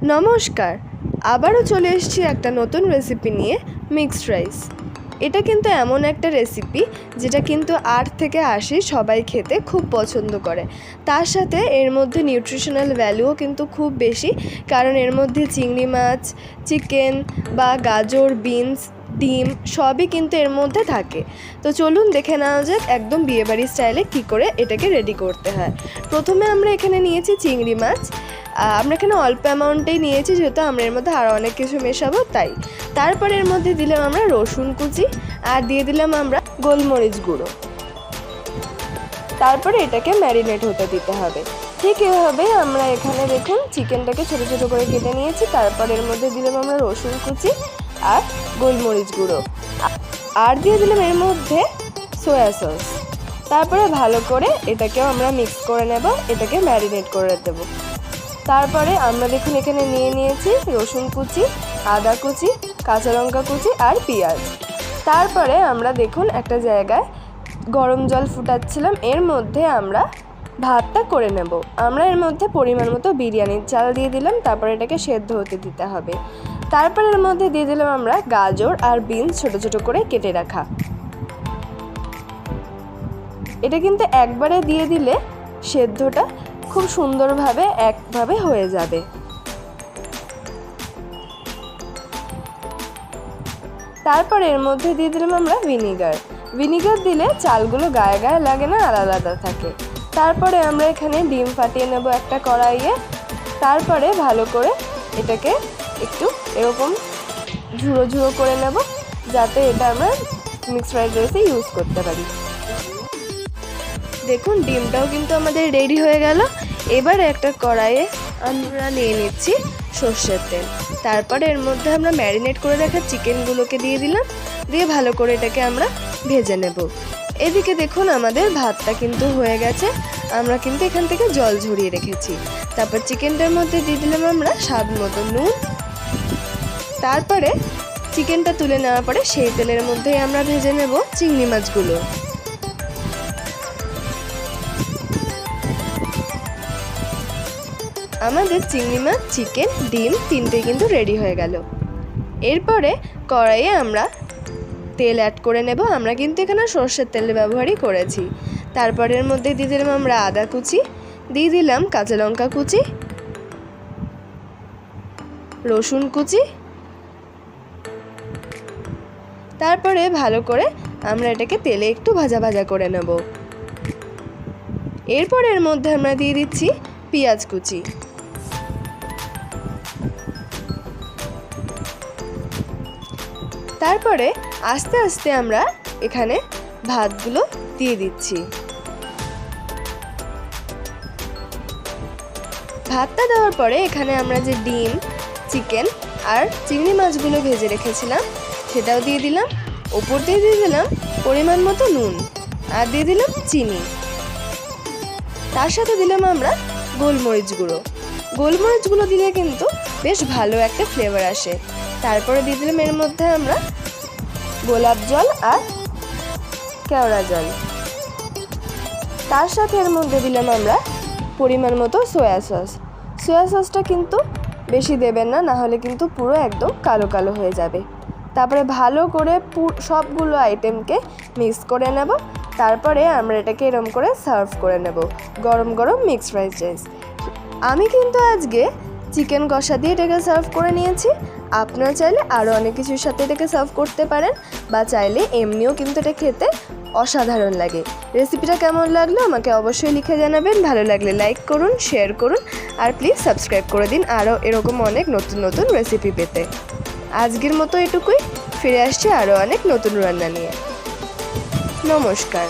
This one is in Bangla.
নমস্কার, আবারও চলে এসেছি একটা নতুন রেসিপি নিয়ে, মিক্সড রাইস। এটা কিন্তু এমন একটা রেসিপি যেটা কিন্তু 8 থেকে 80 সবাই খেতে খুব পছন্দ করে। তার সাথে এর মধ্যে নিউট্রিশনাল ভ্যালুও কিন্তু খুব বেশি, কারণ এর মধ্যে চিংড়ি মাছ, চিকেন বা গাজর, বিনস, ডিম সবই কিন্তু এর মধ্যে থাকে। তো চলুন দেখে নেওয়া যাক একদম বিয়েবাড়ি স্টাইলে কী করে এটাকে রেডি করতে হয়। প্রথমে আমরা এখানে নিয়েছি চিংড়ি মাছ। আমরা এখানে অল্প অ্যামাউন্টেই নিয়েছি, যেহেতু আমরা এর মধ্যে আরও অনেক কিছু মেশাবো তাই। তারপরে এর মধ্যে দিলাম আমরা রসুন কুচি আর দিয়ে দিলাম আমরা গোলমরিচ গুঁড়ো। তারপরে এটাকে ম্যারিনেট হতে দিতে হবে। ঠিক এভাবে আমরা এখানে দেখুন চিকেনটাকে ছোটো ছোটো করে কেটে নিয়েছি। তারপরে এর মধ্যে দিলাম আমরা রসুন কুচি আর গোলমরিচ গুঁড়ো, আর দিয়ে দিলাম এর মধ্যে সয়া সস। তারপরে ভালো করে এটাকেও আমরা মিক্স করে নেব, এটাকে ম্যারিনেট করে দেবো। তারপরে আমরা দেখুন এখানে নিয়েছি রসুন কুচি, আদা কুচি, কাঁচা লঙ্কা কুচি আর পেঁয়াজ। তারপরে আমরা দেখুন একটা জায়গায় গরম জল ফুটাচ্ছিলাম, এর মধ্যে আমরা ভাতটা করে নেব। আমরা এর মধ্যে পরিমাণ মতো বিরিয়ানির চাল দিয়ে দিলাম, তারপরে এটাকে সেদ্ধ হতে দিতে হবে। তারপরে এর মধ্যে দিয়ে দিলাম আমরা গাজর আর বিনস ছোটো ছোটো করে কেটে রাখা। এটা কিন্তু একবারে দিয়ে দিলে সেদ্ধটা খুব সুন্দরভাবে একভাবে হয়ে যাবে। তারপর এর মধ্যে দিয়ে দিলাম আমরা ভিনিগার দিলে চালগুলো গায়ে গায়ে লাগে না, আলাদা আলাদা থাকে। তারপরে আমরা এখানে ডিম ফাটিয়ে নেব একটা কড়াইয়ে। তারপরে ভালো করে এটাকে একটু এরকম ঝুড়ো ঝুড়ো করে নেব, যাতে এটা আমরা মিক্সড ফ্রাইড রাইসে ইউজ করতে পারি। দেখুন ডিমটাও কিন্তু আমাদের রেডি হয়ে গেল। এবারে একটা কড়াইয়ে আমরা নিয়ে নিচ্ছি সর্ষের তেল। তারপরে এর মধ্যে আমরা ম্যারিনেট করে রাখা চিকেনগুলোকে দিয়ে দিলাম, দিয়ে ভালো করে এটাকে আমরা ভেজে নেব। এদিকে দেখুন আমাদের ভাতটা কিন্তু হয়ে গেছে, আমরা কিন্তু এখান থেকে জল ঝরিয়ে রেখেছি। তারপর চিকেনটার মধ্যে দিয়ে দিলাম আমরা স্বাদ মতো নুন। তারপরে চিকেনটা তুলে নেওয়ার পরে সেই তেলের মধ্যেই আমরা ভেজে নেব চিংড়ি মাছগুলো। আমাদের চিংড়ি মাছ, চিকেন, ডিম তিনটেই কিন্তু রেডি হয়ে গেল। এরপরে কড়াইয়ে আমরা তেল অ্যাড করে নেব। আমরা কিন্তু এখানে সর্ষের তেল ব্যবহারই করেছি। তারপরে এর মধ্যে দিয়ে দিলাম আমরা আদা কুচি, দিয়ে দিলাম কাঁচা লঙ্কা কুচি, রসুন কুচি। তারপরে ভালো করে আমরা এটাকে তেলে একটু ভাজা ভাজা করে নেব। এরপর এর মধ্যে আমরা দিয়ে দিচ্ছি পেঁয়াজ কুচি। তারপরে আস্তে আস্তে আমরা এখানে ভাতগুলো দিয়ে দিচ্ছি। ভাতটা দেওয়ার পরে এখানে আমরা যে ডিম, চিকেন আর চিংড়ি মাছগুলো ভেজে রেখেছিলাম সেটাও দিয়ে দিলাম। ওপর দিয়ে দিয়ে দিলাম পরিমাণ মতো নুন আর দিয়ে দিলাম চিনি। তার সাথে দিলাম আমরা গোলমরিচ গুঁড়ো দিলে কিন্তু বেশ ভালো একটা ফ্লেভার আসে। তারপরে দিয়ে দিলাম এর মধ্যে আমরা গোলাপ জল আর কেওড়া জল। তার সাথে এর মধ্যে দিলাম আমরা পরিমাণ মতো সয়া সসটা কিন্তু বেশি দেবেন না, নাহলে কিন্তু পুরো একদম কালো কালো হয়ে যাবে। তারপরে ভালো করে সবগুলো আইটেমকে মিক্স করে নেব। তারপরে আমরা এটাকে এরম করে সার্ভ করে নেব গরম গরম মিক্সড ফ্রাইড রাইস। আমি কিন্তু আজকে চিকেন কষা দিয়ে এটাকে সার্ভ করে নিয়েছি। আপনারা চাইলে আরও অনেক কিছুর সাথে এটাকে সার্ভ করতে পারেন, বা চাইলে এমনিও কিন্তু এটা খেতে অসাধারণ লাগে। রেসিপিটা কেমন লাগলো আমাকে অবশ্যই লিখে জানাবেন। ভালো লাগলে লাইক করুন, শেয়ার করুন আর প্লিজ সাবস্ক্রাইব করে দিন আরও এরকম অনেক নতুন নতুন রেসিপি পেতে। আজকের মতো এটুকুই, ফিরে আসছে আরও অনেক নতুন রান্না নিয়ে। নমস্কার।